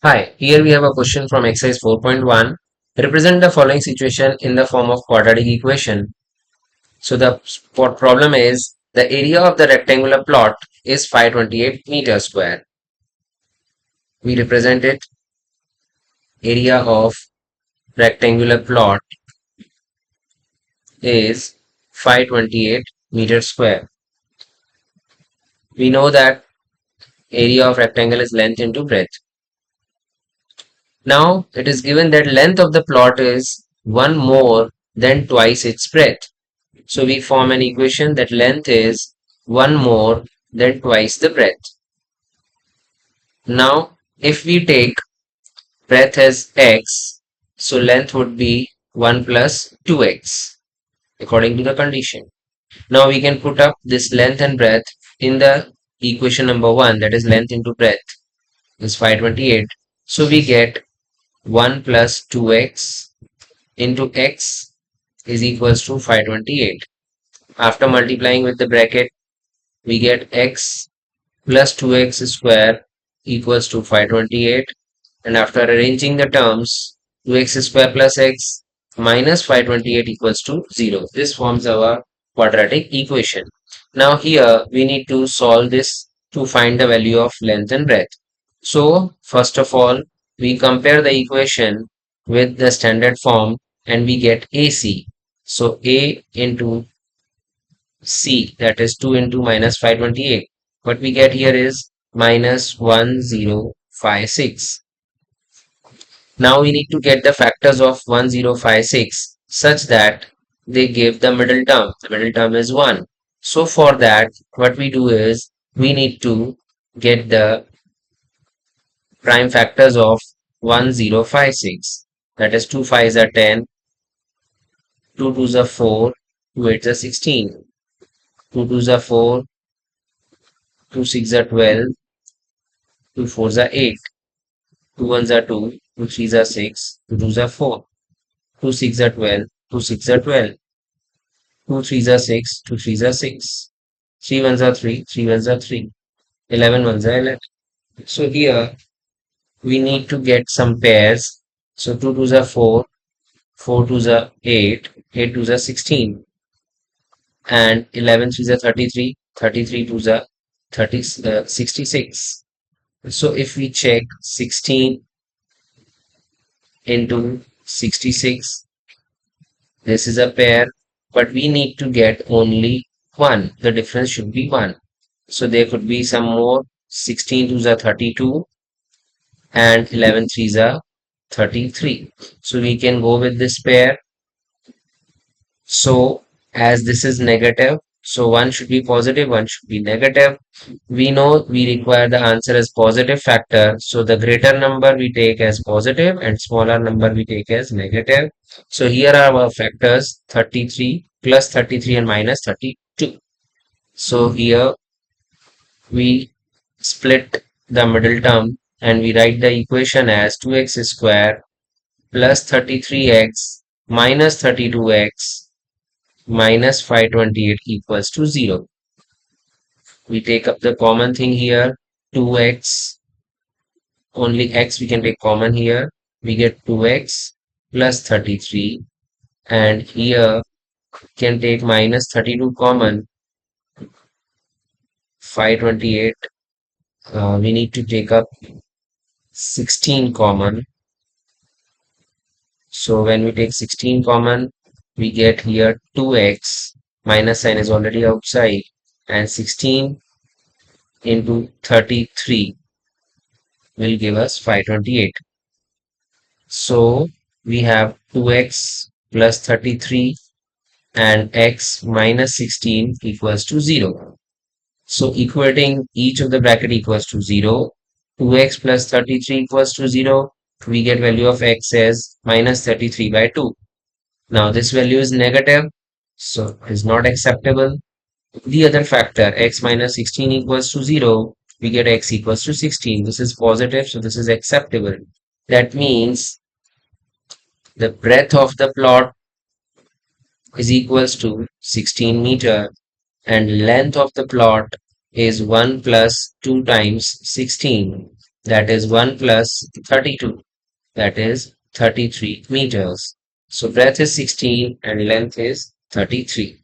Hi, here we have a question from exercise 4.1. Represent the following situation in the form of quadratic equation. So the problem is the area of the rectangular plot is 528 meters square. We represent it area of rectangular plot is 528 meters square. We know that area of rectangle is length into breadth. Now it is given that length of the plot is 1 more than twice its breadth. So we form an equation that length is 1 more than twice the breadth. Now if we take breadth as x, so length would be 1 plus 2x according to the condition. Now we can put up this length and breadth in the equation number 1, that is length into breadth is 528. So we get 1 plus 2x into x is equals to 528. After multiplying with the bracket, we get x plus 2x square equals to 528, and after arranging the terms, 2x square plus x minus 528 equals to 0. This forms our quadratic equation. Now here we need to solve this to find the value of length and breadth. So first of all, we compare the equation with the standard form and we get AC. So A into C, that is 2 into minus 528. What we get here is minus 1056. Now we need to get the factors of 1056 such that they give the middle term. The middle term is 1. So for that, what we do is we need to get the prime factors of 1056. That is 2 5s are 10, 2 2s are 4, 2 8s are 16, 2 2s are 4, 2 6 are 12, 2 4s are 8, 2 1s are 2, 2 3s are 6, 2 2s are 4, 2 6 are 12, 2 6 are 12, 2 3s are 6, 2 3s are 6, 3 1s are 3, 3 1s are 3, 11 1s are 11. So here we need to get some pairs. So 2 2s are 4, 4 2s are 8, 8 2s are 16, and 11 3s are 33, 33 2s are 66. So if we check 16 into 66, this is a pair, but we need to get only one. The difference should be one. So there could be some more. 16 twos are 32 and 11 threes are 33. So we can go with this pair. So as this is negative, so one should be positive, one should be negative. We know we require the answer as positive factor. So the greater number we take as positive and smaller number we take as negative. So here are our factors 33 plus 33 and minus 32. So here we split the middle term and we write the equation as 2x square plus 33x minus 32x minus 528 equals to 0. We take up the common thing here, 2x, only x we can take common here. We get 2x plus 33, and here can take minus 32 common, 528. We need to take up 16 common. So when we take 16 common, we get here 2x, minus sign is already outside, and 16 into 33 will give us 528. So we have 2x plus 33 and x minus 16 equals to 0. So equating each of the bracket equals to 0. 2x plus 33 equals to 0. We get value of x as minus 33 by 2. Now this value is negative, so it is not acceptable. The other factor, x minus 16 equals to 0, we get x equals to 16. This is positive, so this is acceptable. That means the breadth of the plot is equals to 16 meter and length of the plot is 1 plus 2 times 16. That is 1 plus 32. That is 33 meters. So breadth is 16 and length is 33.